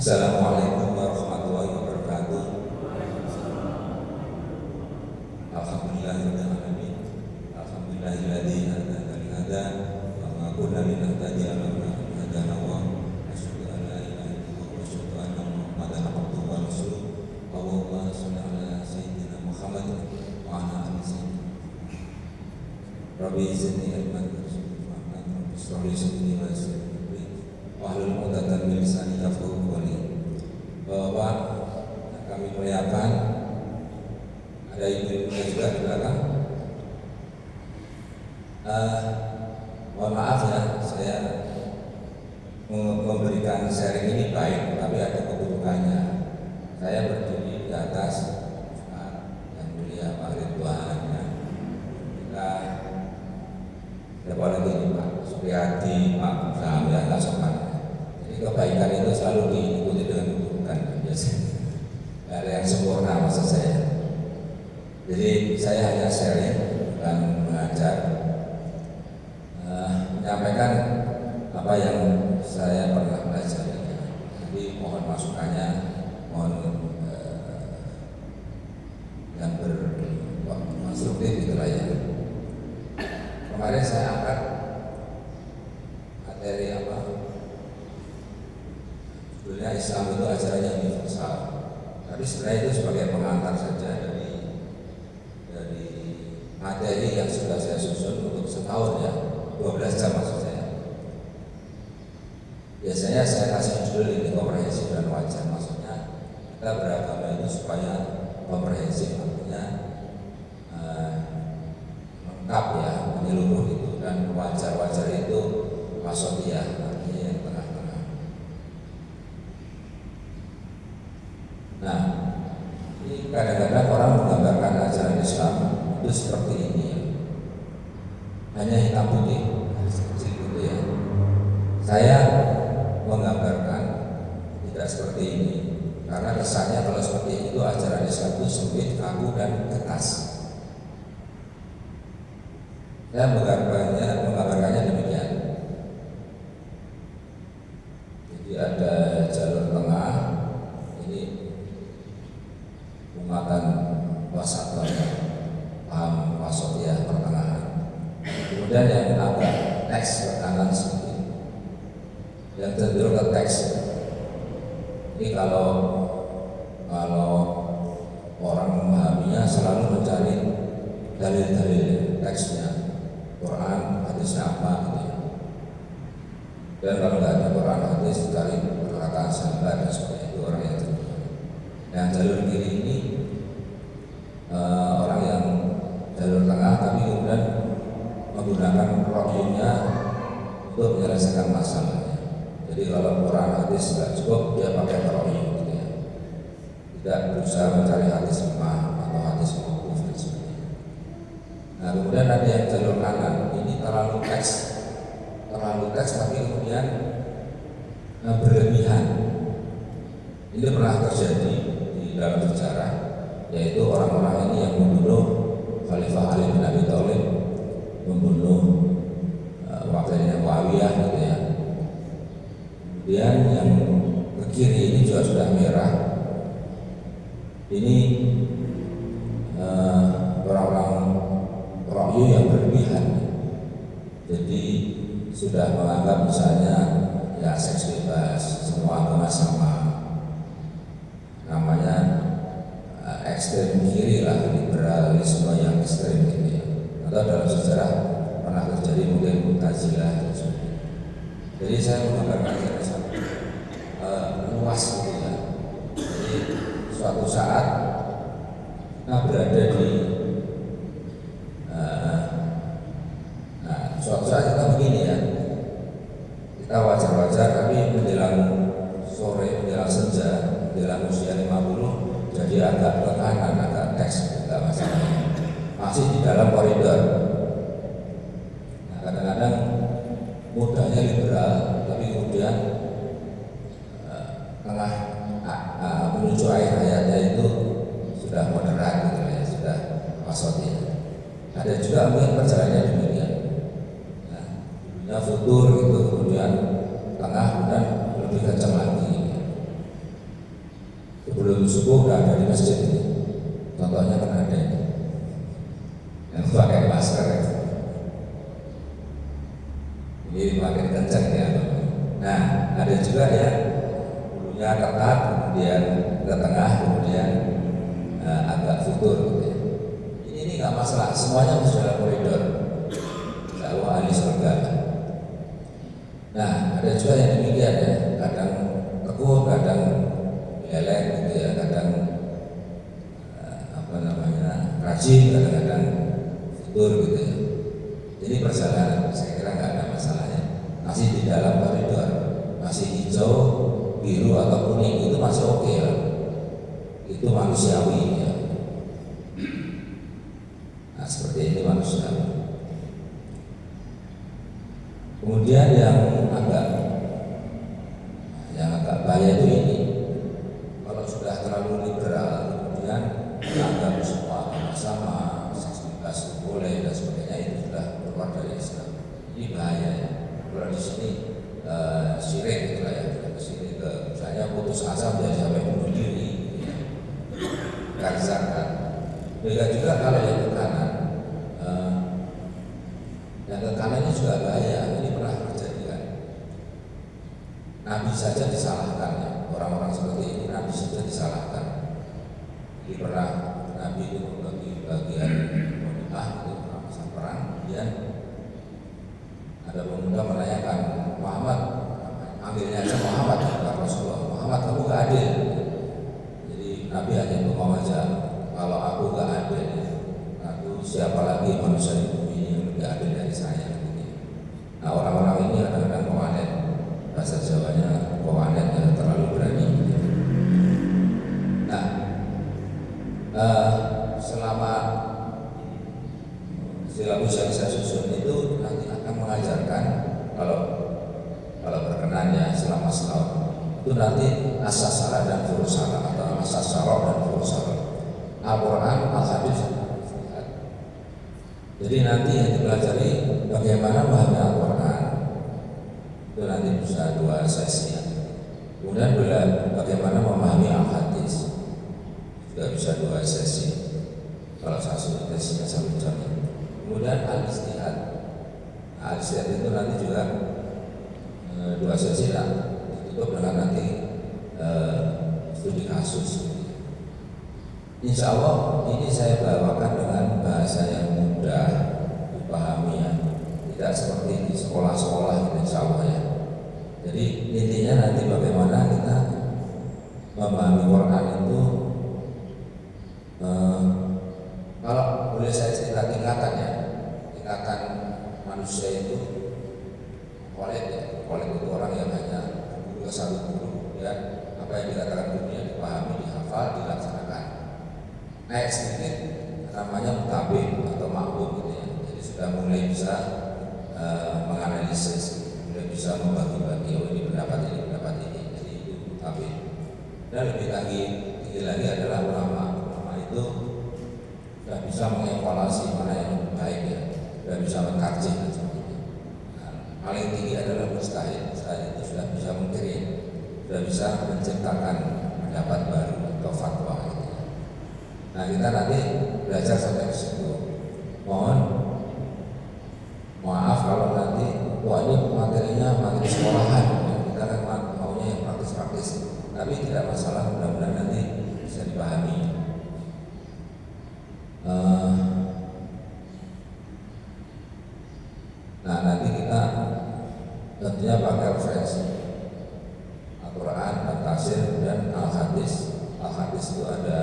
Assalamualaikum warahmatullahi wabarakatuh. Alhamdulillahirrahmanirrahim. Alhamdulillahilladzi hadana li hada wa ma kunna linahtadiya laula an hadana Allah. Asyhadu an la ilaha illallah wa asyhadu anna Muhammadan abduhu wa rasuluh. Allahumma shalli ala sayyidina Muhammad wa ala ali sayyidina Rabbi zidni ilman warzuqni fahman rabbi shrah li sadri wa yassir li amri wahlul 'uqdatam min lisani yafqahu qawli. Bapak, kami muliakan, ada ibu-ibu juga di belakang. Mohon maaf ya, saya memberikan sharing ini baik, tapi ada kebutuhannya. Saya berdiri di atas yang mulia Pak Ridwan, ya. Kita siapa lagi ini Pak Supriyadi, Pak Sam, ya nggak sopan. Jadi kebaikan itu selalu diikuti dengan keburukan biasanya. Nggak ada yang sempurna maksud saya. Jadi saya hanya sharing dan mengajar, menyampaikan apa yang saya pernah belajar. Jadi mohon masukannya, mohon yang berkonstruktif itulah ya. Kemarin saya angkat materi apa? Sebenarnya Islam itu ajarannya universal, tapi sebenarnya itu sebagai pengantar saja dari materi yang sudah saya susun untuk setahun ya, 12 jam maksud saya. Biasanya saya kasih judul ini komprehensif dan wajar, maksudnya kita beragama itu supaya komprehensif, artinya lengkap ya, menyeluruh itu, dan wajar-wajar itu wasatiyah, artinya yang tengah-tengah. Nah, ini kadang-kadang orang menggambarkan ajaran Islam itu seperti ini ya, hanya hitam putih, gitu ya. Saya menggambarkan tidak seperti ini, karena kesannya kalau seperti itu ajaran Islam itu sempit, kaku dan ketas. Saya menggambarkannya demikian. Jadi ada jalur tengah, ini umatan wasat, paham wasatiyah, pertengahan. Kemudian yang agak teks ke kanan sedikit, yang cenderung ke teks. Ini kalau orang memahaminya selalu mencari dalil-dalil teksnya, Quran, hadisnya apa gitu ya. Dan kalau nggak ada Quran, hadis, cari perkataan sahabat dan sebagainya, itu orang yang cenderung. Yang jalur kiri ini orang yang jalur tengah, tapi kemudian menggunakan rokyunya untuk menyelesaikan masalahnya. Jadi kalau Quran, hadis nggak cukup, dia pakai rokyu gitu ya. Tidak berusaha mencari hadis lemah atau hadis mauquf dan sebagainya. Nah, kemudian ada yang jalur kanan, ini terlalu teks tapi kemudian berlebihan. Ini pernah terjadi di dalam sejarah, yaitu orang-orang ini yang membunuh Khalifah Ali bin Abi Thalib, membunuh wakilnya Muawiyah gitu ya. Kemudian yang ke kiri ini juga sudah merah. Ini orang-orang rokyu yang berlebihan. Jadi sudah menganggap misalnya ya seks bebas, semua agama sama. Namanya ekstrem kiri lah, liberalisme yang ekstrem gitu ya. Atau dalam sejarah pernah terjadi mungkin Mu'tazilah dan sebagainya. Jadi saya menggambarkan luas gitu ya. Jadi suatu saat kita berada di suatu saat kita begini ya, kita wajar-wajar, tapi menjelang sore, menjelang senja, menjelang usia 50 jadi agak ke kanan, agak teks, tidak masalah, masih di dalam koridor. Nah, kadang-kadang mudahnya liberal, tapi kemudian tengah menuju akhir hayatnya itu sudah moderat gitu ya, sudah wasatiyah. Ada juga mungkin perjalanannya demikian. Nah, futur itu kemudian tengah dan lebih kencang lagi. sebelum subuh udah ada di masjid ini. Contohnya kan ada ini yang pakai masker ya. Ini makin kencang ya. Nah, ada juga ya bulunya ketat, kemudian ke tengah, kemudian agak futur gitu ya. Ini nggak masalah, semuanya masuk dalam koridor. Insya Allah ahli surga. Nah, ada juga yang demikian ya, kadang teguh, kadang elek gitu ya, kadang rajin, kadang-kadang futur gitu ya. Jadi perjalanan saya kira nggak ada masalahnya, masih di dalam koridor, masih hijau, biru atau kuning itu masih oke lah, itu manusiawi ya. Nah seperti ini manusiawi. Kemudian yang agak bahaya itu ini, kalau sudah terlalu liberal, kemudian menganggap semua agama sama, seks bebas boleh dan sebagainya, itu sudah keluar dari Islam. Ini bahaya ya. Kalau di sini syirik gitu lah ya, syirik misalnya putus asa dia sampai bunuh diri, ya. Gak zakat. Begitu juga kalau yang ke kanan, yang ke kanan ini juga bahaya. Ini pernah terjadi kan? Nabi saja disalahkan ya. Orang-orang seperti ini Nabi saja disalahkan. Jadi pernah Nabi itu membagi bagian Ghanimah itu masa perang, kemudian ada pemuda menanyakan, Muhammad, panggilnya aja Muhammad, kata Rasulullah, Muhammad kamu gak adil. Jadi Nabi hanya ngomong aja, kalau aku gak adil, aku siapa lagi manusia di bumi ini yang lebih adil dari saya. Nah orang-orang ini kadang-kadang komanen, bahasa Jawanya komanen yang terlalu berani. Nah selama silabus yang saya susun itu nanti akan mengajarkan kalau berkenannya selama setahun itu nanti asas salah dan furu salah atau asas salah dan furu salah, Al-Quran, Al-Hadis. Jadi nanti yang dipelajari bagaimana memahami Al-Quran itu nanti bisa 2 sesi. Kemudian bagaimana memahami Al-Hadis juga bisa 2 sesi. Kalau satu sesinya 1 jam. Kemudian al-istihad. Nah, al-istihad itu nanti juga 2 sesi lah. Ditutup dengan nanti studi kasus. Insya Allah ini saya bawakan dengan bahasa yang mudah dipahami ya. Tidak seperti di sekolah-sekolah insya Allah ya. Jadi intinya nanti bagaimana kita memahami Quran itu kalau boleh saya cerita tingkatan ya. Tingkatan manusia itu kolek ya. Kolek itu orang yang hanya guru ke 1 guru, kemudian apa yang dikatakan gurunya dipahami, dihafal, dilaksanakan. Naik sedikit namanya mutabik atau makbub gitu ya. Jadi sudah mulai bisa menganalisis, mulai bisa membagi-bagi, oh ini pendapat ini. Jadi itu mutabik. Dan lebih tinggi lagi adalah ulama. Ulama itu sudah bisa mengevaluasi mana yang baik ya, sudah bisa mengkaji dan sebagainya. Nah, paling tinggi adalah mustahid. Mustahid itu sudah bisa mengkirim, sudah bisa menciptakan pendapat baru atau fatwa gitu. Nah kita nanti belajar sampai ke situ. Mohon maaf kalau nanti wah ini materinya materi sekolahan, kita kan maunya yang praktis-praktis. Tapi tidak masalah, mudah-mudahan nanti bisa dipahami. Nah nanti kita tentunya pakai referensi Al-Quran, Al-Tafsir, dan Al-Hadis. Al-Hadis itu ada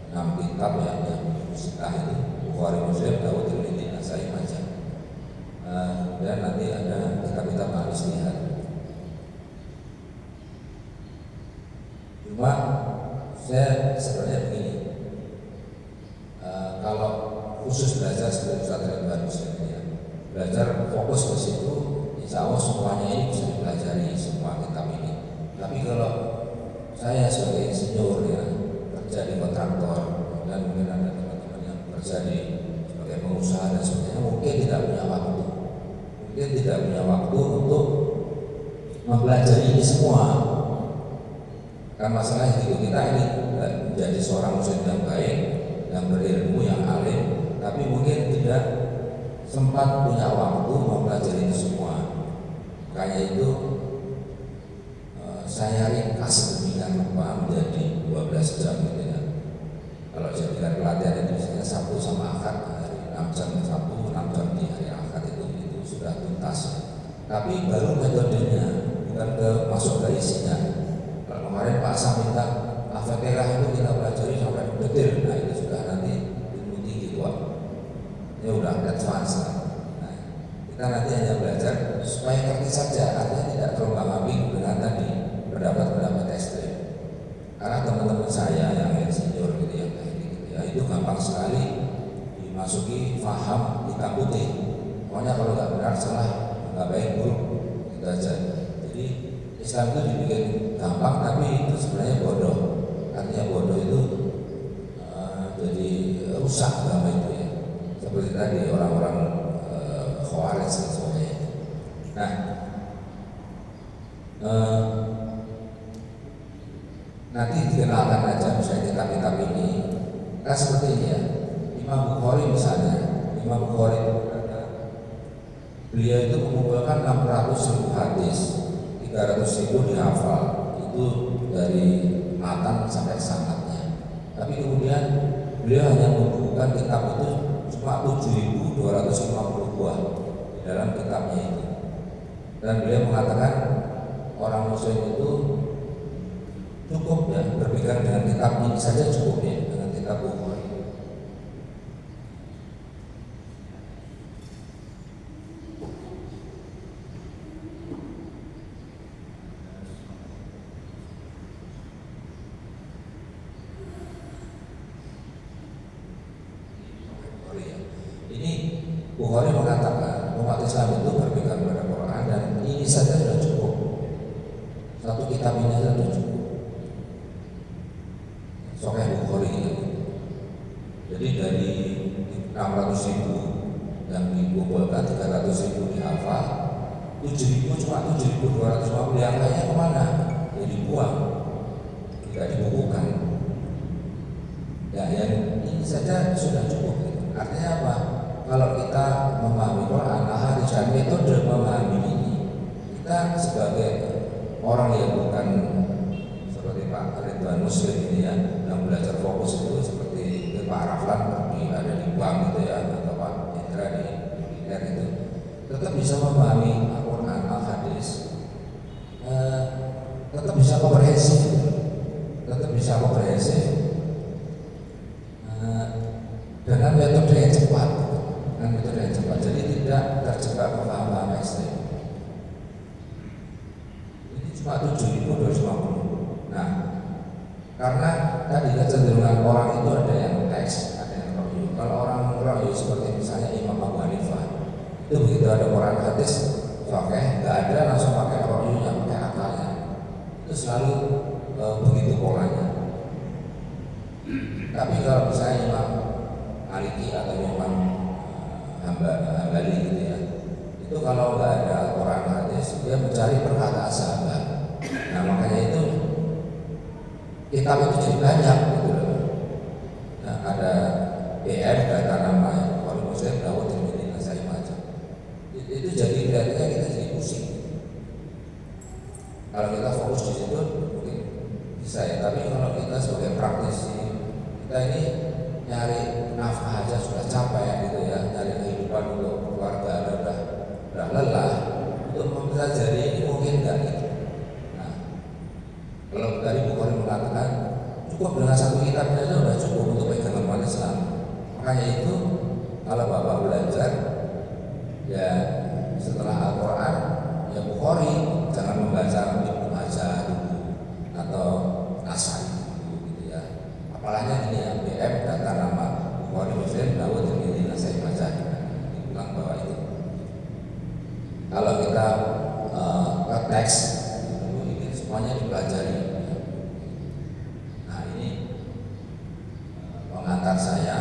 6 kitab yang musitah itu, Bukhari, Muslim, Dawud, Tirmidzi, Nasai, Majah. Dan nanti ada kitab-kitab al-istihad. Cuma saya sebenarnya begini, kalau khusus belajar seperti Ustaz Ridwan Muslim ya, belajar fokus ke situ, insya Allah semuanya ini bisa dipelajari semua kitab ini. Tapi kalau saya sebagai insinyur ya, kerja di kontraktor dan mungkin ada teman-teman yang kerja sebagai pengusaha dan sebagainya, mungkin tidak punya waktu untuk mempelajari ini semua. Kan masalahnya gitu, kita ini menjadi seorang muslim yang baik, yang berilmu, yang alim, tapi mungkin tidak sempat punya waktu mempelajari itu semua. Makanya itu saya ringkas demikian rupa menjadi 12 jam gitu ya. Kalau jadikan pelatihan itu misalnya Sabtu sama Ahad, hari 6 jam Sabtu, 6 jam di hari Ahad itu sudah tuntas. Tapi baru metodenya, bukan masuk ke isinya. Kalau kemarin Pak Sam minta Al-Fatihah itu kita pelajari sampai detail, nah itu sudah nanti ilmu tinggi Pak. Ya udah advance. Nah, kita nanti hanya belajar supaya ngerti saja, artinya tidak terombang-ambing dengan tadi pendapat-pendapat ekstrem. Karena teman-teman saya yang senior gitu ya, itu gampang sekali dimasuki faham hitam putih. Pokoknya kalau nggak benar salah, nggak baik buruk, gitu aja. Jadi Islam itu dibikin gampang, tapi itu sebenarnya bodoh. Artinya bodoh itu jadi rusak agama itu ya. Seperti tadi orang-orang Khawarij dan sebagainya. Nah, nanti dikenalkan aja misalnya kitab-kitab ini. Kan seperti ini ya. Imam Bukhari misalnya, Imam Bukhari beliau itu mengumpulkan 600.000 hadis, 300.000 dihafal, itu dari matan sampai sanadnya. Tapi kemudian beliau hanya membukukan kitab itu cuma 7.250 buah di dalam kitabnya itu. Dan beliau mengatakan orang muslim itu cukup ya berpegang dengan kitab ini saja cukup ya, dengan kitab Bukhari. Ini Bukhari mengatakan umat Islam itu berpegang pada Quran dan ini saja sudah cukup. Satu kitab ini saja sudah cukup. Sahih Bukhari ya. Jadi dari 600.000 yang dikumpulkan 300.000 dihafal, 7.000 cuma 7.250 yang lainnya kemana? Ya dibuang, tidak dibukukan. Ya yang ini saja sudah cukup. Artinya apa? Kalau kita memahami Quran, hadis dan metode memahami ini, kita sebagai orang yang bukan seperti Pak Ridwan Muslim ini ya, yang belajar fokus itu seperti Pak Raflan ada di bank gitu ya, atau Pak Indra di militer itu, tetap bisa memahami Al-Quran, Al-Hadis, tetap bisa komprehensif, dengan metode yang cepat, jadi tidak terjebak pemahaman ekstrem. Ini cuma 7.250. Nah, karena tadi kecenderungan orang itu ada yang teks, ada yang rohyu. Kalau orang rohyu seperti misalnya Imam Abu Hanifah, itu begitu ada Quran hadis, oke, nggak ada langsung pakai rohyunya, pakai akalnya. Itu selalu begitu polanya. Tapi kalau misalnya Imam Maliki atau Imam Hambali gitu ya, itu kalau nggak ada Al-Quran hadis, dia mencari perkataan sahabat. Nah makanya itu kitab itu jadi banyak gitu loh. Nah ada BM data nama Bukhari Muslim, Dawud, Tirmidzi, Nasai, Majah. Itu jadi kelihatannya kita jadi pusing. Kalau kita fokus di situ mungkin bisa ya, tapi kalau kita sebagai praktisi, kita ini nyari nafkah aja sudah capek gitu ya, nyari kehidupan untuk keluarga udah lelah, untuk mempelajari ini mungkin enggak gitu. Nah, kalau tadi Bukhari mengatakan cukup dengan satu kitab saja sudah cukup untuk pegangan umat Islam. Makanya itu kalau Bapak belajar ya setelah Al-Quran ya Bukhari, jangan membaca Ibnu Majah dulu atau Nasai dulu gitu ya. Apalagi ini ya BM data nama Bukhari, Muslim, Dawud, Tirmidzi, Nasai, Majah, dibilang bahwa itu. Kalau kita ke teks, ini semuanya dipelajari. Nah ini pengantar saya.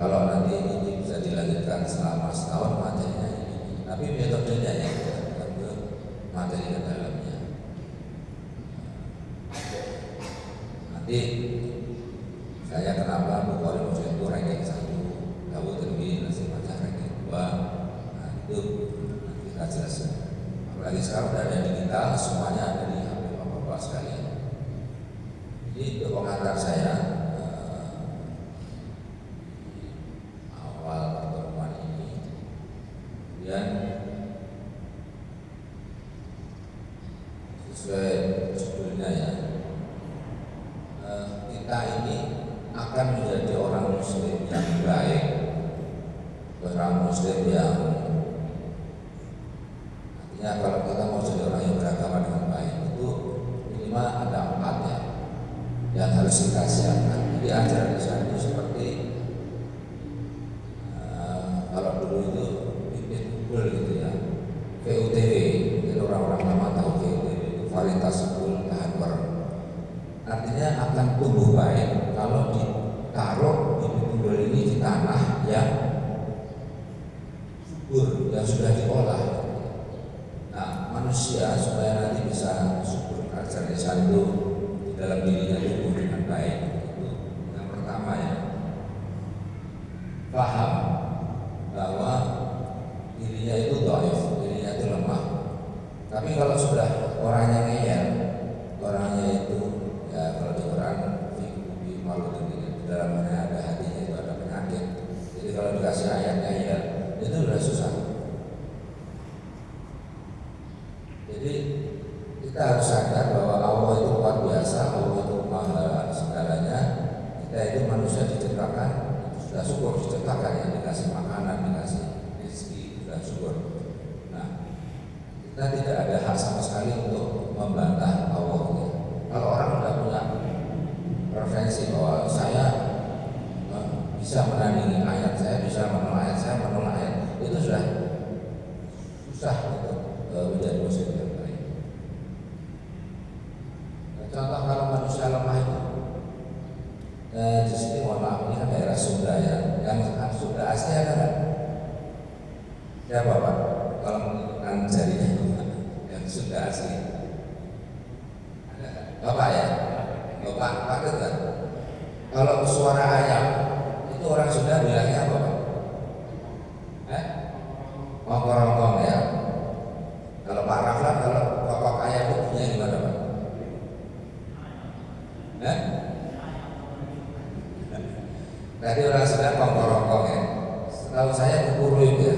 Kalau nanti ini bisa dilanjutkan selama setahun materinya ini, tapi metodenya ya, bukan materi ke dalamnya. Saya kenapa Bukhari Muslim itu ranking 1, Dawud Tirmidzi Nasib Majah ranking 2. Nah itu nanti kita jelaskan. Apalagi sekarang udah ada digital, semuanya ada di HP Bapak-bapak sekalian. Jadi untuk pengantar saya awal pertemuan ini, kemudian sesuai judulnya ya, kita ini akan menjadi orang Muslim yang baik, orang Muslim yang artinya kalau kita mau jadi orang yang beragama dengan baik itu minimal ada 4 ya yang harus kita siapkan. Jadi ajaran Islam itu seperti kalau dulu itu bibit unggul gitu ya, VUTW, mungkin orang-orang lama tahu VUTW itu varietas unggul tahan ber. Artinya akan tumbuh baik kalau ditaruh bibit unggul ini di tanah yang subur, yang sudah diolah. Nah, manusia supaya nanti bisa subur ajaran Islam itu di dalam dirinya tumbuh dengan baik. Itu yang pertama ya, paham bahwa dirinya itu dhaif, dirinya itu lemah. Tapi kalau sudah orangnya ngeyel, orangnya itu ya kalau di Quran fi malu di dalamnya ada hatinya itu ada penyakit. Jadi kalau dikasih ayat ngeyel itu sudah susah. Jadi kita harus sadar bahwa Allah itu luar biasa, Allah itu maha segalanya. Kita itu manusia diciptakan, sudah syukur diciptakan yang dikasih makanan, dikasih rezeki, sudah syukur. Nah, kita tidak ada hak sama sekali untuk membantah Allah ini. Kalau orang sudah punya preferensi bahwa saya bisa menandingi ayat, saya bisa menolak ayat, saya menolak ayat, itu sudah susah untuk menjadi muslim yang baik. Contoh kalau manusia lemah itu di sini mohon maaf ini kan daerah Sunda ya, yang Sunda asli ada nggak? Siapa Pak? Kalau menunjukkan jarinya yang Sunda asli ada nggak? Bapak ya? Bapak pakai kan? Kalau suara ayam itu orang Sunda bilangnya apa Pak? Ongkong-ongkong ya. Kalau Pak Raflan kalau kokok ayam itu punya gimana Pak? Tadi orang sedang kongkorongkong ya. Setahu saya kukuruyuk ya.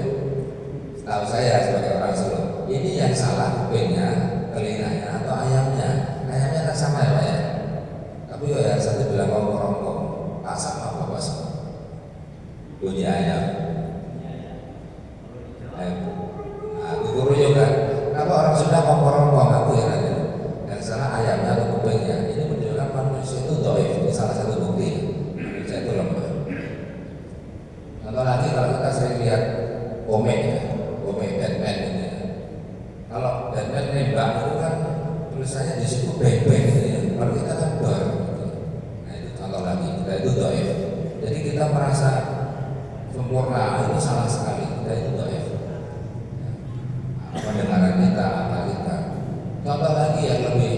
Setahu saya sebagai orang Solo. Ini yang salah kupingnya, telinganya atau ayamnya. Ayamnya kan sama ya Pak ya. Tapi ya satu bilang kongkorongkong. Pak sama apa Pak sama? Bunyi ayam. Nah, kukuruyuk kan. Kenapa orang Sunda kongkorongkong? Aku ya nanti. Yang salah ayamnya atau kupingnya. Ini menunjukkan manusia itu dhaif. Ini salah satu bukti. Manusia itu lemah. Contoh lagi kalau kita sering lihat komik ya, komik Batman ini. Kalau Batman nembak itu kan tulisannya di situ beng-beng gitu ya. Kalau kita kan dor. Gitu. Nah itu contoh lagi kita itu dhaif. Jadi kita merasa sempurna itu salah sekali. Kita itu dhaif. Pendengaran kita, akal kita. Contoh lagi yang lebih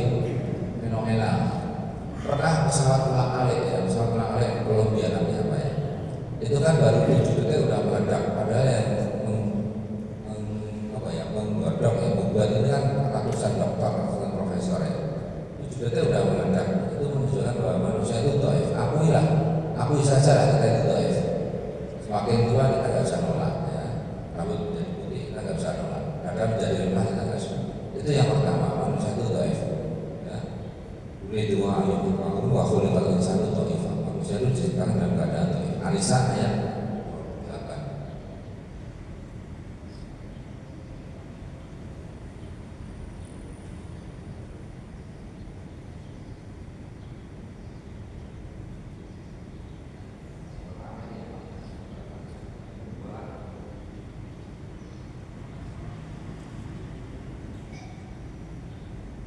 fenomenal. Pernah pesawat ulang-alik ya, pesawat ulang-alik Kolombia namanya apa ya? Itu kan baru 7 detik udah meledak, padahal yang menggodok yang membuat ini kan ratusan dokter, ratusan profesor ya. 7 detik udah meledak, itu menunjukkan bahwa manusia itu dhaif. Akui saja lah kita itu dhaif. Semakin tua kita nggak bisa nolak ya, rambut menjadi putih kita nggak bisa nolak, kadang menjadi lemah kita nggak bisa. Itu yang pertama, manusia itu dhaif. Ya. Uridu wa ayyukum wa khuliqal insanu dhaifan. Manusia itu diciptakan dalam keadaan dhaif. Al-Nisa ayat 8.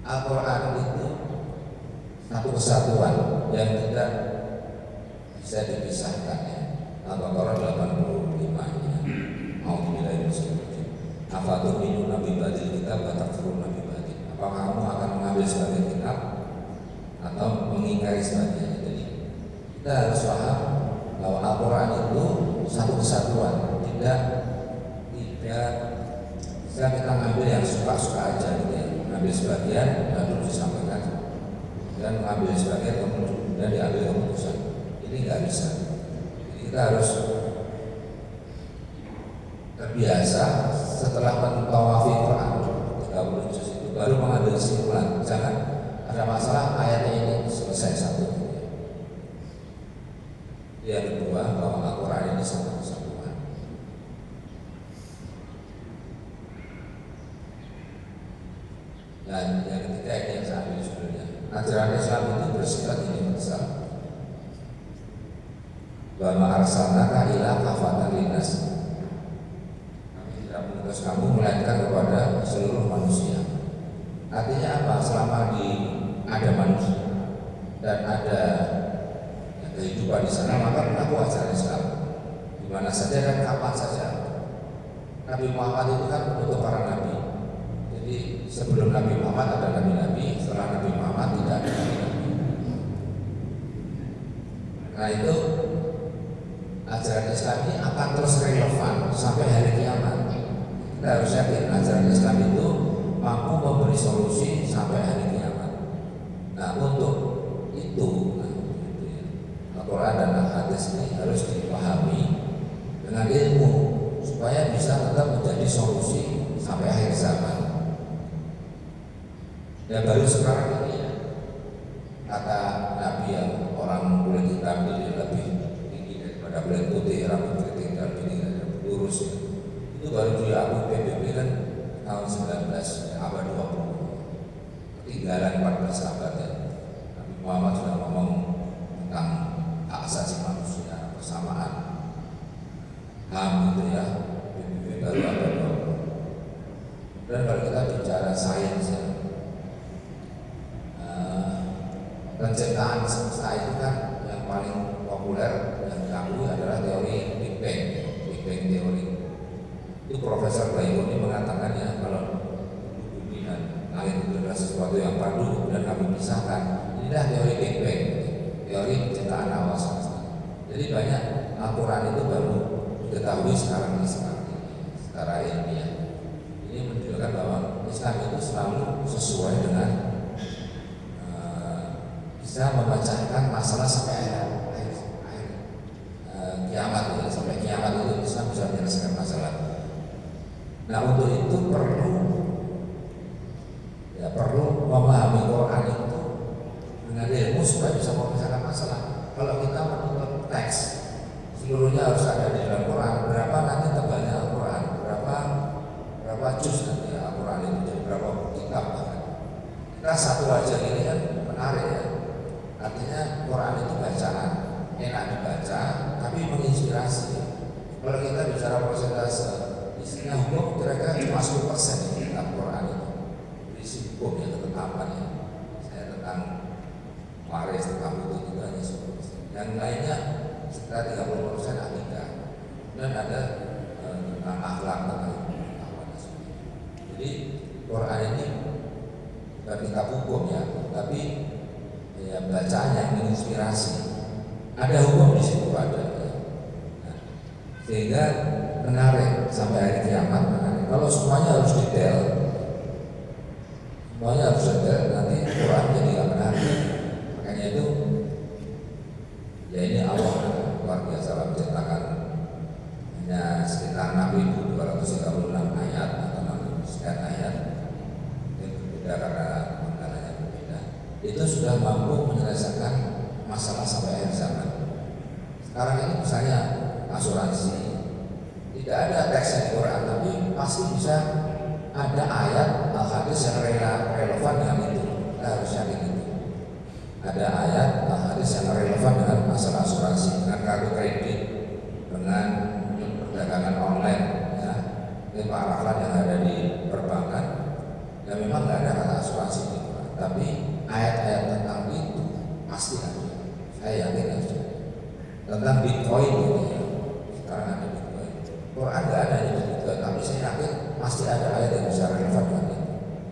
Al-Quran itu satu kesatuan yang tidak bisa dipisahkan ya. Al-Baqarah 85 ya. A'udzubillahi minasyaitonir Afatu'minu nabi badil kitab wa takfurun nabi badil. Apakah kamu akan mengambil sebagian kitab atau mengingkari sebagian? Jadi Kita harus paham bahwa Al-Quran itu satu kesatuan, tidak bisa kita ngambil yang suka-suka aja gitu ya. Ngambil sebagian lalu disampaikan dan mengambil sebagian kemudian diambil keputusan. Ini nggak bisa. Jadi kita harus terbiasa setelah mentawafi Quran 30 juz itu baru mengambil kesimpulan. Jangan ada masalah ayatnya ini selesai satu. Yang kedua, bahwa Al-Quran ini satu kesatuan. Dan yang ketiga ini yang saya ambil judulnya, ajaran Islam itu bersifat universal. Wa ma arsalnaka illa kafatan linnas. Kami tidak mengutus kamu melainkan kepada seluruh manusia. Artinya apa? Selama ada manusia dan ada kehidupan di sana, maka berlaku ajaran Islam di mana saja dan kapan saja. Nabi Muhammad itu kan untuk para nabi. Jadi sebelum Nabi Muhammad ada nabi-nabi, setelah Nabi Muhammad tidak ada nabi-nabi. Nah itu ajaran Islam ini akan terus relevan sampai hari kiamat. Kita harus yakin ajaran Islam itu mampu memberi solusi sampai hari kiamat. Nah untuk itu Al-Quran dan hadis ini harus dipahami dengan ilmu supaya bisa tetap menjadi solusi sampai akhir zaman. Dan baru sekarang ini kata Nabi yang orang kulit hitam jadi lebih tinggi daripada kulit putih, rambut keriting dan lebih tinggi lurus ya. Itu baru diakui PBB kan tahun 19 abad 20, ketinggalan 14 abad ya. Nabi Muhammad sudah ngomong tentang hak asasi manusia, persamaan HAM gitu ya. PBB baru ada 20. Dan kalau kita bicara sains ya, penciptaan semesta itu kan yang paling populer yang diakui adalah teori Big Bang, Big Bang teori. Itu Profesor Bayoni mengatakannya kalau bumi dan langit itu adalah sesuatu yang padu dan kami pisahkan. Inilah teori Big Bang, teori penciptaan awal semesta. Jadi banyak aturan itu baru diketahui sekarang ini secara ilmiah. Ini menunjukkan bahwa Islam itu selalu sesuai dengan bisa memecahkan masalah sampai akhir kiamat ya. Sampai kiamat itu Islam bisa menyelesaikan masalah. Nah untuk itu perlu memahami Quran itu dengan ilmu supaya bisa memecahkan masalah. Kalau kita menuntut teks seluruhnya harus ada di dalam Quran, berapa nanti tebalnya Al-Quran, berapa juz nanti Al-Quran itu, jadi berapa kitab bahkan. Kita satu aja ini kan menarik ya. Artinya Quran itu bacaan, enak dibaca, tapi menginspirasi. Kalau kita bicara persentase, isinya hukum kira-kira cuma 10% di kitab Quran itu. Berisi hukum yang ketetapannya. Saya tentang waris, tentang itu juga hanya 10%. Yang lainnya sekitar 30% akidah. Dan ada tentang akhlak, tentang pengetahuan. Jadi Quran ini bukan kitab hukum ya, tapi ya bacaan yang menginspirasi. Ada hukum di situ ada. Nah, sehingga menarik sampai hari kiamat menarik. Kalau semuanya harus detail, nanti Quran jadi nggak menarik. Makanya itu ya ini Allah luar biasa menciptakan hanya sekitar 6.236 ayat atau 6 ayat. Ini berbeda karena itu sudah mampu menyelesaikan masalah sampai akhir zaman. Sekarang ini misalnya asuransi, tidak ada teks di Quran, tapi pasti bisa ada ayat al-hadis yang relevan dengan itu. Kita harus yakin itu. Ada ayat al-hadis yang relevan dengan masalah asuransi, dengan kartu kredit, dengan perdagangan online, ya, ini paragraf yang ada di perbankan. Dan memang nggak ada kata asuransi di Quran, tapi ayat-ayat tentang itu pasti ada. Saya yakin ada. Tentang Bitcoin ini ya. Sekarang ada Bitcoin. Quran nggak ada di Bitcoin, tapi saya yakin pasti ada ayat yang bisa relevan dengan itu.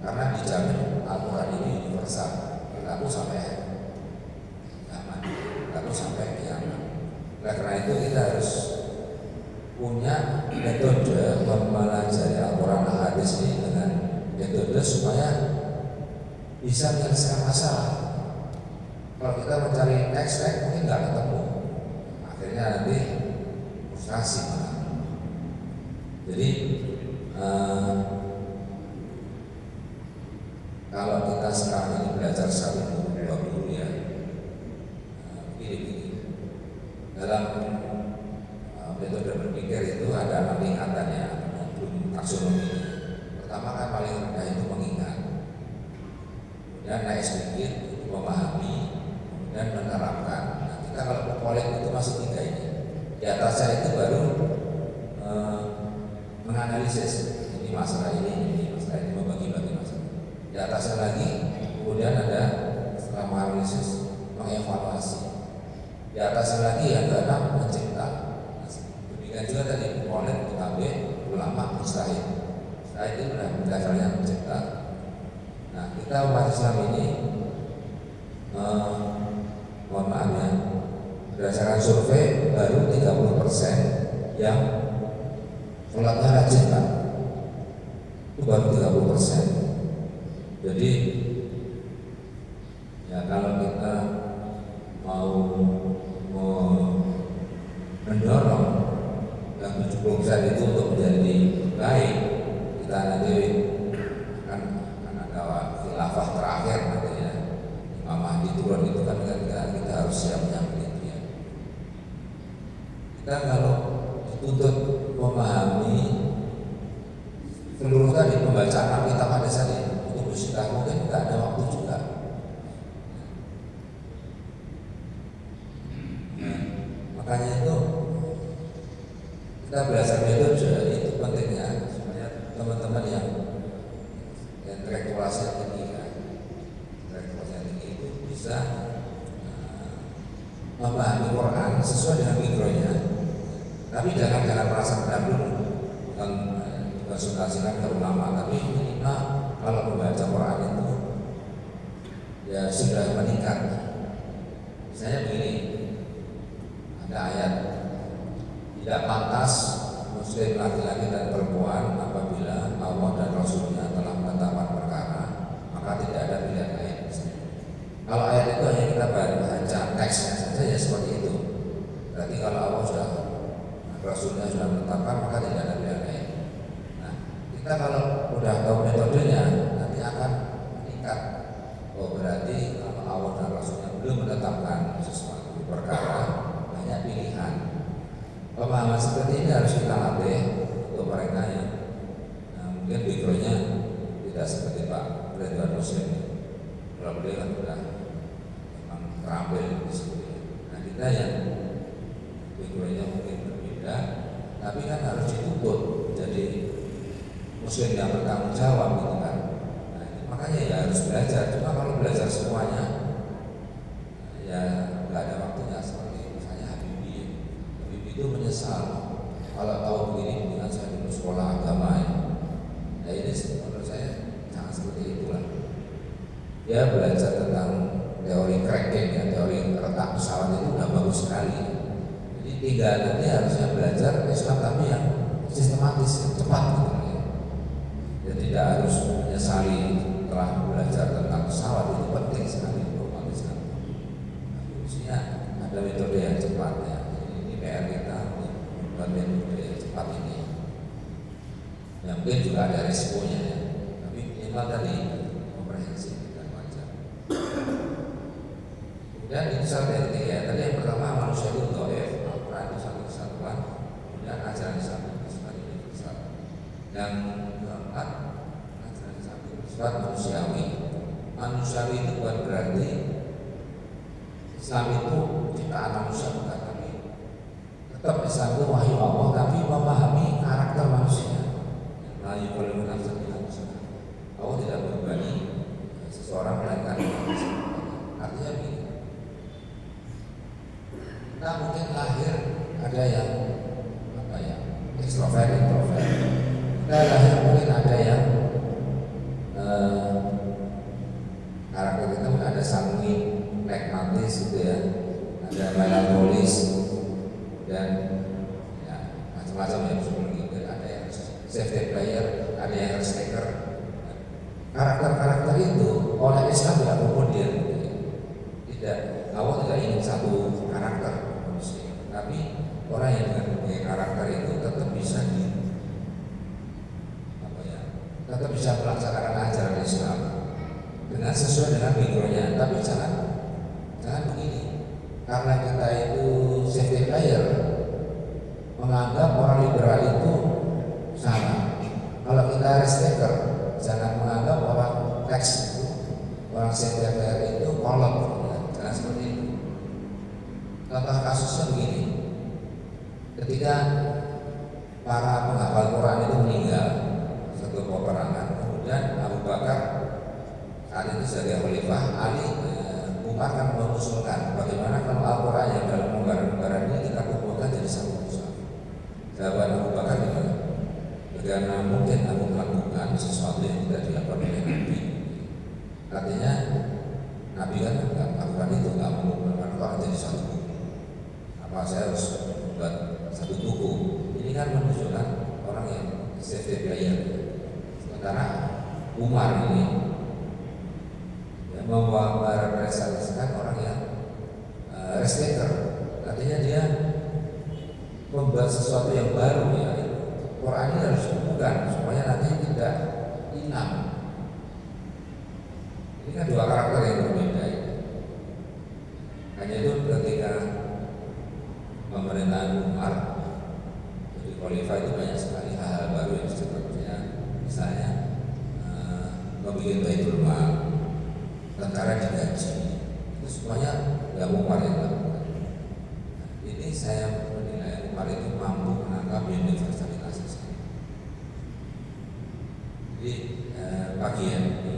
Karena dijamin Al-Quran ini universal, berlaku sampai zaman, berlaku sampai Oleh karena itu kita harus punya metode mempelajari Al-Quran hadis ini dengan metode supaya bisa menyelesaikan masalah. Kalau kita mencari teks mungkin nggak ketemu, akhirnya nanti frustrasi. Jadi kalau kita sekarang ini belajar 120 ya, begini dalam metode berpikir itu ada peningkatannya, taksonomi. Pertama kan paling rendah itu mengingat, kemudian naik sedikit itu memahami, dan menerapkan. Nah, kita kalau memolek itu masih 3 ini. Di atasnya itu baru menganalisis ini masalah ini membagi-bagi masalah. Di atasnya lagi kemudian ada setelah menganalisis mengevaluasi. Di atasnya lagi yang keenam mencipta. Demikian juga tadi memolek, mutabik, ulama, mustahid. Mustahid itu sudah dasarnya mencipta. Nah, kita umat Islam ini mohon maaf ya, berdasarkan survei baru 30% yang sholatnya rajin kan, itu baru 30%. Jadi ya kalau kita mau mendorong yang 70% itu untuk menjadi baik, kita nanti akan ada khilafah terakhir nanti ya, Imam Mahdi turun itu kan kita harus siapnya begitu ya. Kita kalau dituntut memahami seluruh tadi pembacaan kitab hadis tadi itu sudah mungkin nggak ada waktu juga. Makanya itu kita belajar metode itu pentingnya supaya teman-teman yang intelektualnya tinggi kan, intelektualnya tinggi itu bisa memahami Quran sesuai dengan mikronya. Tapi jangan merasa benar dulu, bukan konsultasikan ke ulama, tapi minimal kalau membaca Quran itu ya sudah meningkat. Misalnya begini, ada ayat, tidak pantas muslim laki-laki dan perempuan apabila Allah dan Rasulnya telah menetapkan perkara, maka tidak ada pilihan lain. Kalau ayat itu hanya kita baca teksnya saja ya seperti itu. Berarti kalau Allah sudah, Rasulnya sudah menetapkan, maka tidak ada pilihan lain. Nah, kita kalau sudah tahu metodenya nanti akan meningkat. Oh berarti kalau Allah dan Rasulnya belum menetapkan sesuatu perkara, banyak pilihan. Pemahaman seperti ini harus kita latih untuk mereka yang mungkin backgroundnya tidak seperti Pak Ridwan Muslim. Kalau beliau kan sudah memang terampil di situ. Nah kita yang backgroundnya mungkin berbeda, tapi kan harus dituntut jadi Muslim yang bertanggung jawab gitu kan. Nah, makanya ya harus belajar. Cuma kalau belajar semuanya, ya nggak ada waktunya. Seperti misalnya Habibie itu menyesal kalau tahu begini dengan saya dulu sekolah agama ya. Nah ini menurut saya jangan seperti itulah. Dia belajar tentang teori cracking ya, teori retak pesawat itu udah bagus sekali. Jadi tinggal nanti harusnya belajar Islam tapi yang sistematis, yang cepat gitu ya. Jadi tidak harus menyesali telah belajar tentang pesawat, itu penting sekali untuk umat Islam. Harusnya ada metode yang cepat ya. Ini PR kita untuk membuat metode yang cepat ini. Yang mungkin juga ada resikonya ya. Tapi minimal tadi komprehensif dan wajar. Kemudian itu satu yang ketiga ya. Tadi yang pertama manusia itu dhaif, Al-Quran itu satu kesatuan. Kemudian ajaran Islam itu bersifat universal. Yang keempat, ajaran Islam itu bersifat manusiawi. Manusiawi itu bukan berarti Islam itu ciptaan manusia bukan, tapi tetap Islam itu wahyu Allah, tapi memahami karakter manusia. Layu kalau menafsir dengan manusia, Allah tidak membebani seseorang melainkan manusia. Artinya begini, kita mungkin lahir ada yang apa ya, ekstrovert, introvert. Kita lahir mungkin ada yang karakter kita ada sanguin, pragmatis gitu ya, ada melankolis, dan ya, macam-macam yang sebelum itu ada yang safety player, ada yang staker. Karakter-karakter itu oleh Islam tidak kemudian tidak, Allah tidak ingin satu karakter manusia, tapi orang yang dengan berbagai karakter itu tetap bisa tetap bisa melaksanakan ajaran Islam dengan sesuai dengan backgroundnya. Tapi jangan begini, karena kita itu safety player menganggap orang liberal itu salah. Kalau kita risk taker, jangan menganggap orang tax itu, orang safety player itu kolot. Jangan seperti itu. Contoh kasusnya begini, ketika para penghafal Quran itu meninggal satu peperangan, kemudian Abu Bakar saat itu sebagai khalifah, Ali Umar kan mengusulkan bagaimana kalau Al-Quran yang dalam lembaran-lembaran ini kita kumpulkan jadi satu mushaf. Jawaban Abu Bakar gimana? Bagaimana mungkin aku melakukan sesuatu yang tidak dilakukan oleh Nabi? Artinya Nabi kan nggak melakukan itu, nggak mengumpulkan Al-Quran jadi satu buku. Apa saya harus membuat satu buku? Ini kan menunjukkan orang yang safety player. Sementara Umar ini yang merepresentasikan orang yang risk taker. Artinya dia membuat sesuatu yang baru ya. Quran ini harus dibuka supaya nanti tidak inam. Ini kan dua karakter yang berbeda. Hanya itu ketika pemerintahan Umar jadi khalifah itu banyak sekali hal-hal baru yang sepertinya misalnya membuat Baitul Mal, tentara digaji, itu semuanya nggak Umar yang lakukan. Ini saya menilai Umar itu mampu menangkap universalitas Islam. Jadi bagian ini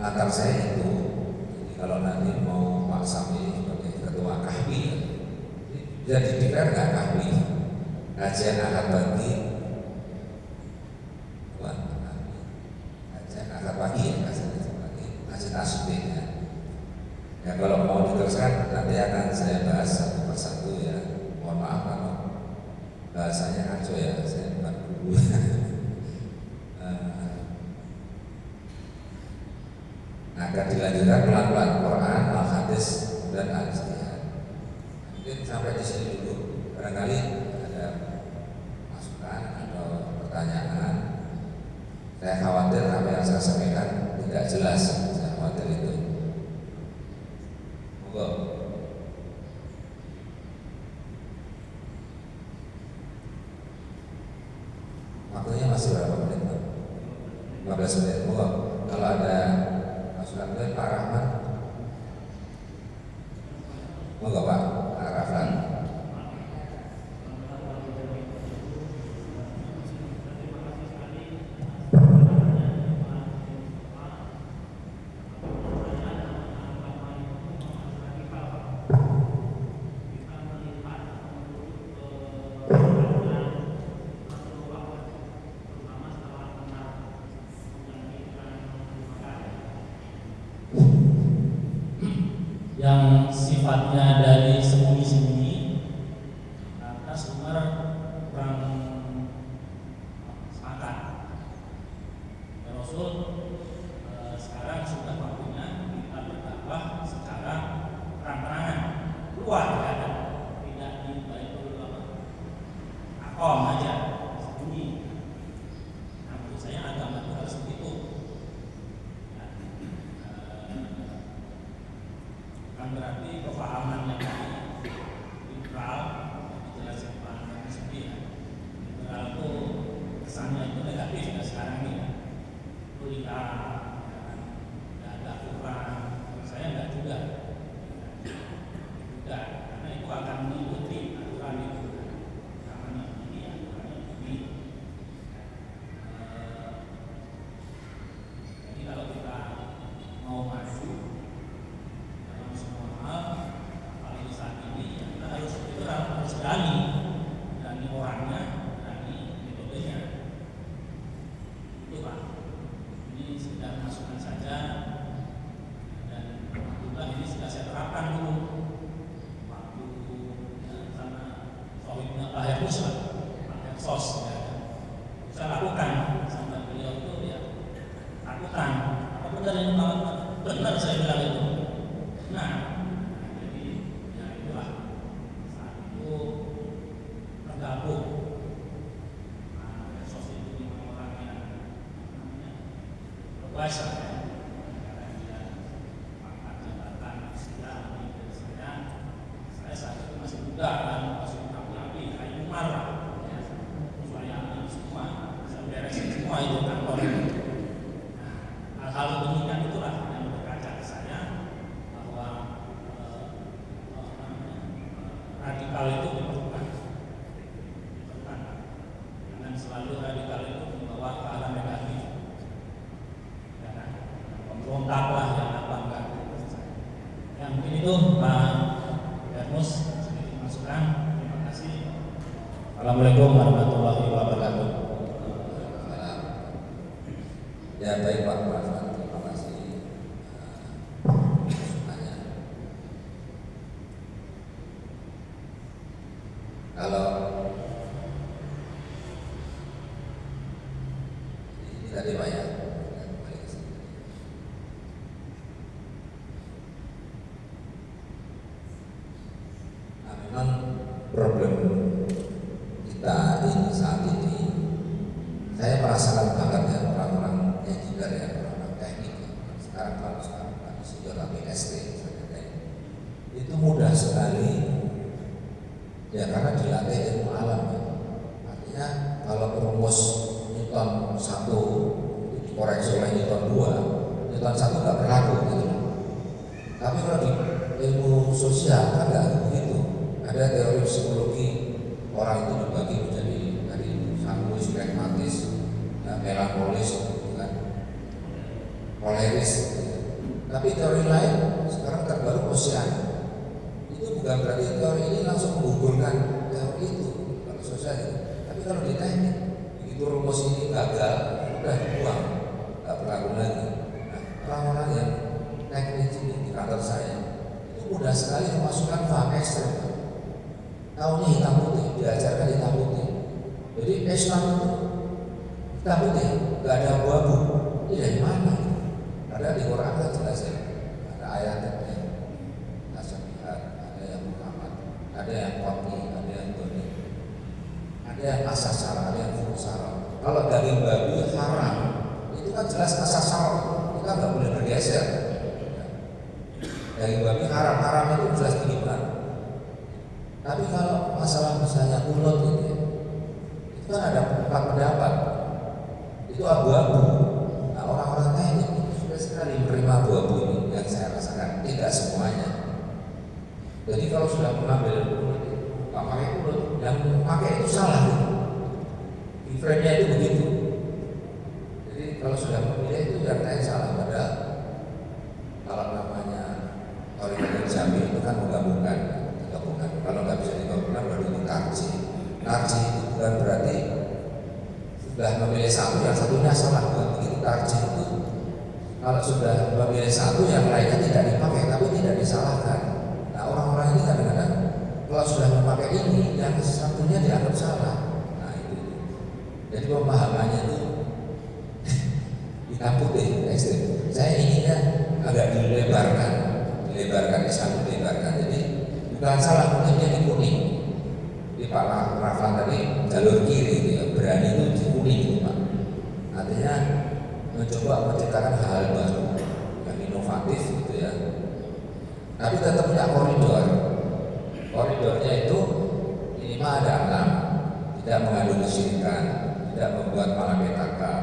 latar saya itu, jadi kalau nanti mau Pak Sam ini sebagai ketua KAHBI, bisa dideklar nggak KAHBI? Kajian akad bagi pagi ya, kasih tasbih ya. Ya kalau mau diteruskan nanti akan saya bahas satu persatu ya. Mohon maaf kalau bahasanya ngaco ya, saya bukan guru. Akan dilanjutkan pelan-pelan Quran, Al-Hadis dan Al-Istihad. Mungkin sampai di sini dulu. Barangkali ada masukan atau pertanyaan. Saya khawatir apa yang saya sampaikan tidak jelas, saya khawatir itu. Monggo. Waktunya masih berapa menit, Pak? 15 menit. Monggo. Kalau ada masukan dari Pak Rahman, monggo Pak Raflan. Yang sifatnya dari sembunyi-sembunyi atas Umar kurang sepakat. Ya Rasul, sekarang sudah waktunya kita berdakwah secara terang-terangan, keluar ya, tidak di Baitul Aqam aja sembunyi. Nah, menurut saya agama itu harus begitu. Bukan berarti kefahaman yang liberal dijelaskan Pak sendiri ya. Liberal itu kesannya itu negatif ya sekarang ini ya. Kuliah, tidak ada Quran. Saya enggak juga. Tidak, karena itu akan mengikuti aturan itu. Aturannya begini, aturannya begini. Jadi kalau kita mau maju semua hal, apalagi saat ini ya kita harus berani orangnya, berani metodenya. Itu Pak. Ini sudah masukan saja dan alhamdulillah ini sudah saya terapkan dulu. Pak radikal itu diperlukan. Jangan selalu radikal itu membawa ke arah negatif. Karena pemberontak lah yang apa enggak. Yang mungkin itu Pak Ernus sedikit masukan. Terima kasih. Assalamualaikum warahmatullahi wabarakatuh. Ya baik Pak Rahman, terima kasih masukannya. Kalau ini tadi Pak ya, nah, memang problem kita ini saat ini, saya merasakan banget ya orang-orang engineer ya, orang-orang teknik sekarang Pak Insinyur tapi SD itu mudah sekali ya karena dilatih ilmu alam ya. Artinya kalau rumus Newton 1 itu dikoreksi oleh Newton 2, Newton 1 nggak berlaku gitu. Tapi kalau di ilmu sosial kan nggak begitu. Ada teori psikologi, orang itu dibagi menjadi dari sanguis, pragmatis, melankolis, kan, koleris. Tapi teori lain sekarang terbaru Ocean. Itu bukan berarti teori ini langsung menggugurkan teori itu kalau sosial itu. Tapi kalau di teknik, begitu rumus ini gagal, udah dibuang, nggak berlaku lagi. Nah, orang-orang yang teknik ini di kantor saya itu mudah sekali memasukkan paham ekstrem. Tahunya hitam putih, diajarkan hitam putih. Jadi Islam itu hitam putih, nggak ada abu-abu. Ini dari mana? Ada di Quran kan jelas ya. Ada ayatnya, Nasabihat, ada yang Muhammad, ada yang Qat'i, ada yang Doni, ada yang asasara, ada yang fusara. Kalau daging babi haram, itu kan jelas asasara. Kita nggak boleh bergeser. Daging babi haram itu jelas penyimpanan. Tapi kalau masalah misalnya kunut itu kan ada 4 pendapat. Itu abu-abu. Nah, orang-orang teknik itu sudah sekali menerima abu-abu ini yang saya rasakan, tidak semuanya. Jadi kalau sudah mengambil kunut, nggak pakai kunut, yang pakai itu salah. Di frame-nya itu begitu. Jadi kalau sudah memilih itu yang lain salah. Padahal kalau namanya original Jami itu kan menggabungkan. Kalau nggak bisa digabungkan baru itu tarji. Tarji itu bukan berarti sudah memilih satu yang satunya salah, bukan begitu. Tarji itu kalau sudah memilih satu yang lainnya tidak dipakai tapi tidak disalahkan. Nah, orang-orang ini kadang-kadang kalau sudah memakai ini yang satunya dianggap salah. Nah itu. Jadi pemahamannya itu hitam putih ekstrim. Saya inginnya agak dilebarkan Islam dilebarkan. Jadi bukan salah mungkin di kuning. Di Pak Raflan tadi jalur kiri ya, berani itu di kuning itu Pak. Artinya mencoba menciptakan hal baru yang inovatif gitu ya. Tapi tetap punya koridor. Koridornya itu minimal ada 6, tidak mengandung kesyirikan, tidak membuat malapetaka,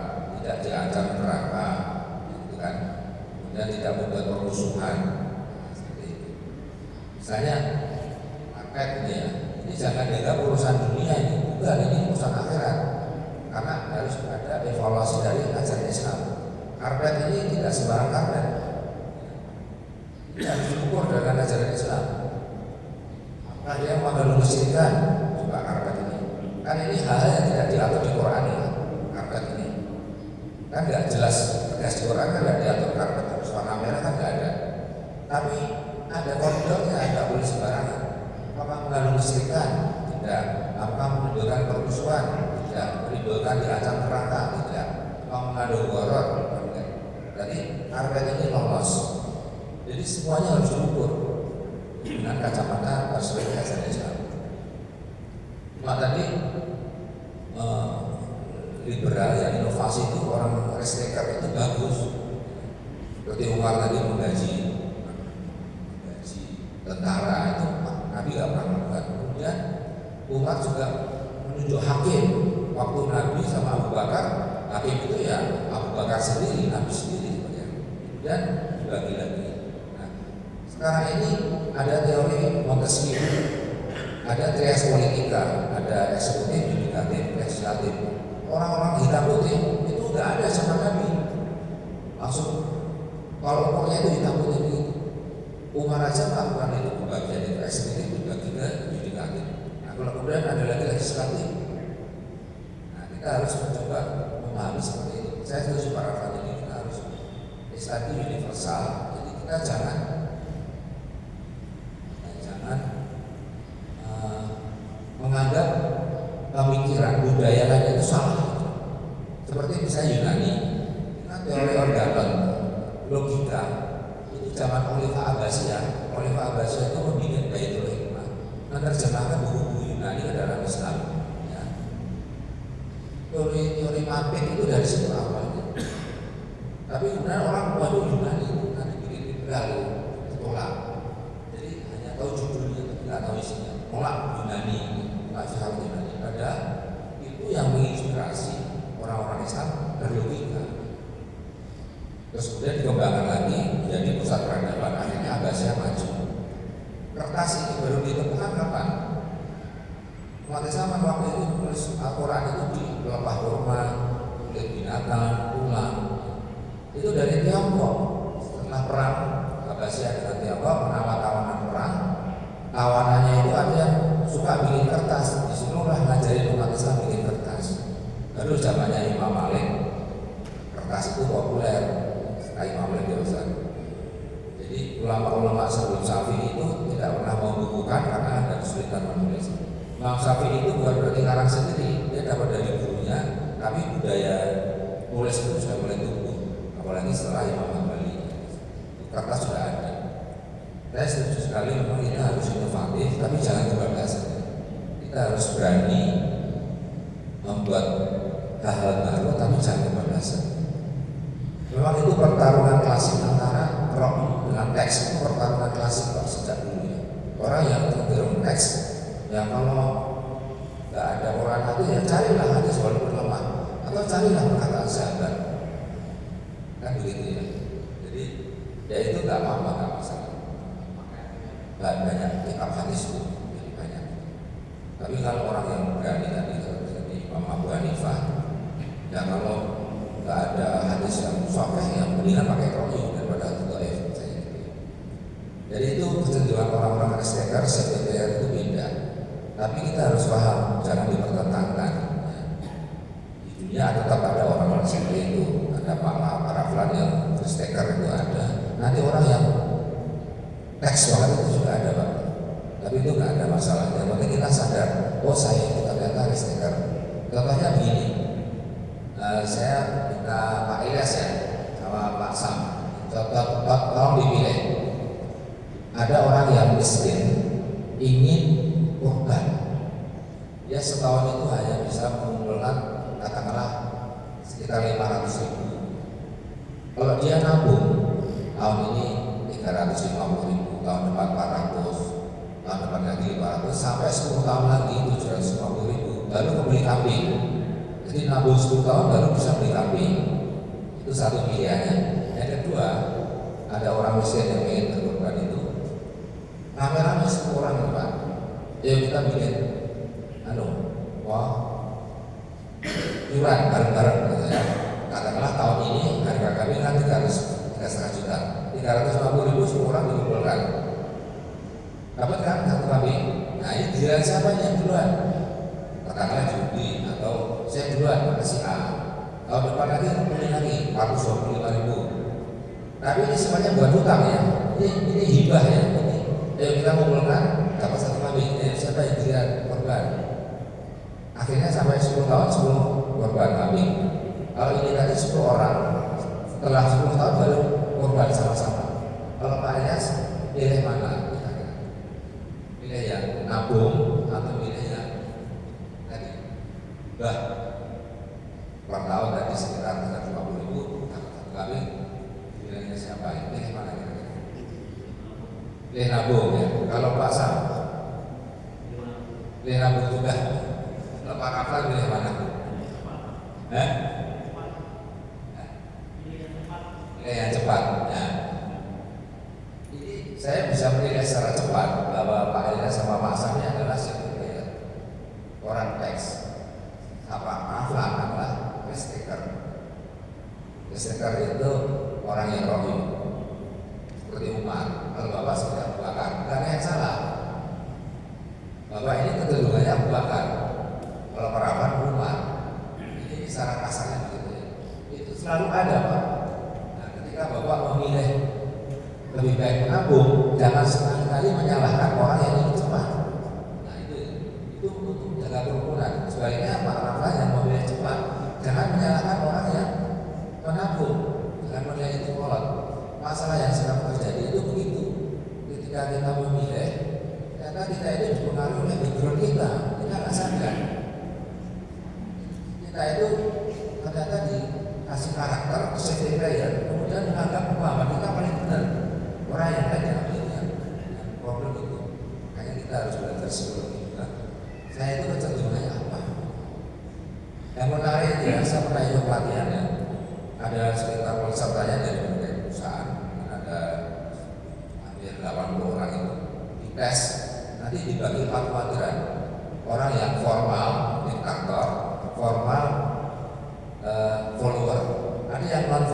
tidak diancam neraka, gitu kan. Dan tidak membuat permusuhan. Seperti itu. Misalnya akad ini ya, ini jangan dianggap urusan dunia ini, bukan, ini urusan akhirat. Karena harus ada evaluasi dari ajaran Islam. Karpet ini tidak sembarang karpet. Ini harus diukur dengan ajaran Islam. Apakah dia mengandung kesyirikan juga karpet ini? Kan ini hal yang tidak diatur di Quran ya, karpet ini. Kan nggak jelas tegas di Quran kan nggak diatur karpet harus warna merah kan nggak ada. Tapi ada koridornya, nggak boleh sembarangan. Apakah mengandung kesyirikan? Tidak. Apakah menimbulkan permusuhan? Tidak. Menimbulkan diancam neraka? Tidak. Apakah mengandung horor? Tidak. Jadi karpet ini lolos. Jadi semuanya harus diukur dengan kacamata perspektif ajaran Islam. Cuma tadi liberal yang inovasi itu orang restaker itu bagus. Seperti Umar tadi menggaji tentara itu Nabi nggak pernah melakukan. Kemudian Umar juga menunjuk hakim. Waktu Nabi sama Abu Bakar, hakim itu ya Abu Bakar sendiri, Nabi sendiri. Kemudian dibagi lagi. Nah, sekarang ini ada teori Montesquieu. ada trias politika, ada eksekutif, yudikatif, legislatif. Orang-orang hitam putih itu nggak ada sama Nabi. Langsung kalau ukurnya itu hitam putih begitu. Umar aja melakukan itu pembagian itu eksekutif dibagi ke yudikatif. Nah kalau kemudian ada lagi legislatif. Nah kita harus mencoba memahami seperti itu. Saya setuju para ulama ini kita harus Islam itu universal. Jadi kita jangan menganggap pemikiran budaya lain itu salah. Seperti misalnya Yunani, kan teori organon, logika itu zaman Khalifah Abbasiyah. Khalifah Abbasiyah itu membuat Baitul Hikmah, menerjemahkan buku-buku Yunani ke dalam Islam. Ya. Teori mapping itu dari situ awalnya. Tapi kemudian orang waduh Yunani itu nanti bikin liberal, ditolak. Jadi hanya tahu judulnya, tapi nggak tahu isinya. Tolak Yunani, nggak paham Yunani. Padahal itu yang menginspirasi orang-orang Islam berlogika. Terus kemudian dikembangkan lagi menjadi pusat peradaban, akhirnya Abbasiyah maju. Kertas ini baru ditemukan kapan? Umat Islam waktu itu tulis Al-Quran itu di pelepah kurma, kulit binatang, tulang. Itu dari Tiongkok. Setelah perang Abbasiyah dengan Tiongkok menawar tawanan perang, tawanannya itu ada yang suka bikin kertas, disuruhlah ngajarin umat Islam bikin kertas. Lalu zamannya Imam Malik, kertas itu populer. Setelah Imam Malik dewasa. Jadi ulama-ulama sebelum Syafi'i itu tidak pernah membukukan karena ada kesulitan menulis. Imam Syafi'i itu bukan berarti ngarang sendiri, dia dapat dari gurunya, tapi budaya nulis itu sudah mulai tumbuh. Apalagi setelah Imam Hambali, kertas sudah ada. Saya setuju sekali memang kita harus inovatif, tapi jangan kebablasan. Kita harus berani membuat hal-hal baru, tapi jangan kebablasan. Memang itu pertarungan klasik antara roh dengan teks, itu pertarungan klasik Pak, sejak dulu ya. Orang yang cenderung teks, ya kalau nggak ada orang itu ya carilah hadis walaupun lemah, atau carilah perkataan sahabat. Kan begitu ya. Jadi ya itu nggak apa-apa, nggak masalah. Banyak kitab hadis itu jadi banyak. Tapi kalau orang yang berani tadi seperti Imam Abu Hanifah, ya kalau nggak ada hadis yang sahih, yang mendingan pakai rohyu daripada dhaif. Jadi itu kecenderungan orang-orang Kristen, sektarian itu beda. Tapi kita harus paham, jangan dipertentangkan. Di dunia tetap ada orang-orang seperti itu. Ada para fulan yang Kristen itu ada. Nanti orang yang tekstual itu juga ada Pak. Tapi itu nggak ada masalah. Yang penting kita sadar, oh saya itu ternyata Kristen. Contohnya begini, saya minta Pak Ilyas ya sama Pak Sam, tolong dipilih. Ada orang yang miskin ingin kurban, dia setahun itu hanya bisa mengumpulkan katakanlah sekitar 500.000. Kalau dia nabung tahun ini 350.000, tahun depan 400, tahun depan lagi 500, sampai 10 tahun lagi 750.000, baru membeli kambing. Jadi nabung 10 tahun baru bisa beli kambing. Itu satu pilihannya. Yang kedua, ada orang miskin yang ingin berkurban itu, rame-rame 10 orang itu Pak. Yuk kita bikin iuran bareng-bareng gitu ya. Katakanlah tahun ini harga kambing kan 3,5 juta, 350.000 10 orang dikumpulkan. Dapat kan satu kambing? Nah ini giliran siapa yang duluan? Katakanlah Judi atau saya duluan, makasih A. Tahun depan lagi kumpulin lagi 425.000. Tapi ini semuanya buat utang ya. Ini hibah ya. Ayo kita kumpulkan dapat satu kambing. Siapa yang giliran korban? Akhirnya sampai 10 tahun sebelum korban kambing. Kalau ini tadi 10 orang, setelah 10 tahun baru korban sama-sama. Kalau Pak Ilyas pilih mana? Pilih yang nabung atau pilih yang tadi? Per tahun tadi sekitar 350.000, dapat satu kambing. Pilihnya siapa? Pilih mana kira-kira? Pilih nabung ya. Kalau Pak Sam, pilih nabung juga. Kalau Pak Raflan pilih mana? Pilih yang cepat. Ya. Jadi saya bisa menilai secara cepat bahwa Pak Ilyas sama Pak Sam ini adalah orang teks apa maaflah adalah pestaker. Pestaker itu orang yang rohim seperti Umar. Kalau Bapak sudah Abu Bakar, bukan yang salah. Bapak ini kecenderungannya Abu Bakar. Kalau perawan Umar, ini secara kasarnya begitu ya. Itu selalu ada Pak. Nah, ketika Bapak memilih lebih baik menabung, jangan sekali-kali menyalahkan orang yang ingin cepat. Nah itu untuk menjaga kerukunan. Sebaliknya Pak Rafa yang memilih cepat, jangan menyalahkan orang yang menabung, jangan menilai itu kolot. Masalah yang sedang terjadi itu begitu. Ketika kita memilih, ternyata kita itu dipengaruhi oleh background kita nggak sadar. Kita itu ternyata dikasih karakter safety player, kemudian menganggap pemahaman kita paling benar. Orang yang lain yang ambilnya problem itu. Makanya kita harus belajar psikologi juga. Saya itu kecenderungannya apa? Yang menarik ya, saya pernah ikut pelatihannya. Ada sekitar pesertanya dari berbagai perusahaan, ada hampir 80 orang itu dites. Nanti dibagi 4 kuadran. Orang yang formal di kantor, formal follower. Ada yang non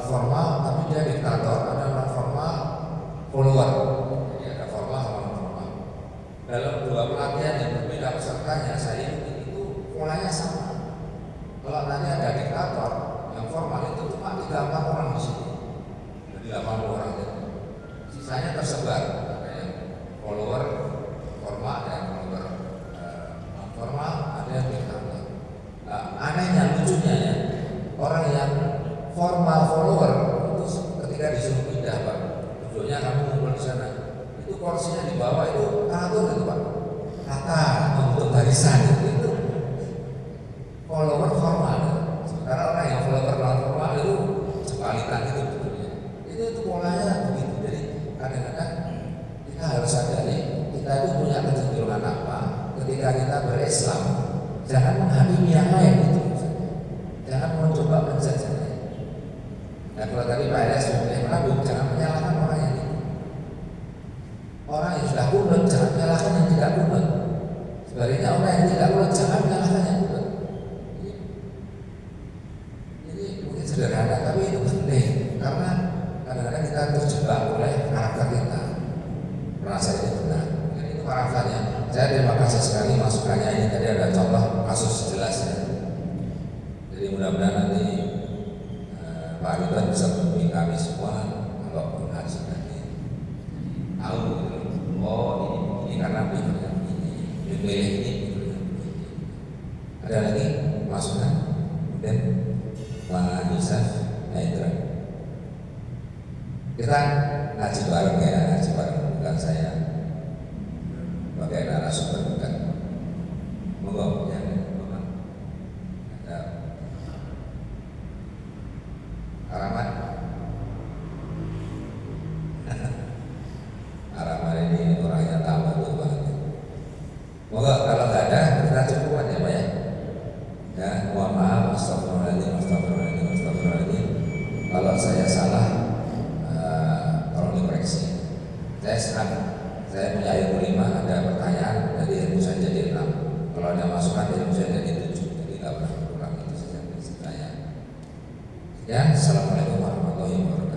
formal tapi dia diktator, ada non formal follower. Jadi ada formal sama non formal. Dalam 2 pelatihan yang berbeda pesertanya, saya itu polanya sama. Kalau nanti ada diktator yang formal itu cuma 3-4 orang di sini dari 80 orang itu. Sisanya tersebar, ada yang follower formal, ada yang follower non formal, ada yang diktator. Nah, anehnya, lucunya ya, orang yang formal follower itu ketika disuruh pindah Pak, duduknya kamu ngumpul di sana, itu kursinya di bawah itu teratur itu Pak, rata untuk barisan itu follower formal. Sementara orang yang follower non formal itu sepalitan itu betulnya. Itu polanya begitu. Jadi kadang-kadang kita harus sadari kita itu punya kecenderungan apa. Ketika kita berislam, jangan menghakimi yang lain itu. Jangan mencoba menjajah. Dan kalau tadi Pak Elias memilih menabung, jangan menyalahkan orang yang itu. Orang yang sudah kunut, jangan menyalahkan yang tidak kunut. Sebaliknya orang yang tidak kunut, jangan menyalahkan yang kunut. Ini mungkin sederhana, tapi itu penting karena kadang-kadang kita terjebak oleh karakter kita, merasa itu benar. Dan itu karakternya. Saya terima kasih sekali masukannya. Ini tadi ada contoh kasus jelasnya. Jadi mudah-mudahan nanti Pak Ridwan bisa menemui kami semua kalau mengaji nanti tahu oh ini karena ini pilih ini. Ada lagi masukan dan Pak Yusuf Naidra. Kita ngaji bareng ya, ngaji bareng bukan saya pakai narasumber bukan. Monggo ya. Araman Araman ini orangnya tahu banget. Moga kalau nggak ada kita cukupan ya Pak ya. Ya mohon maaf, astagfirullahaladzim. Kalau saya salah tolong dikoreksi. Saya punya ilmu 5, ada pertanyaan dari ilmu saya jadi 6. Kalau ada masukan ilmu saya jadi 7. Jadi nggak pernah kurang itu saja saya. Ya, assalamualaikum warahmatullahi wabarakatuh.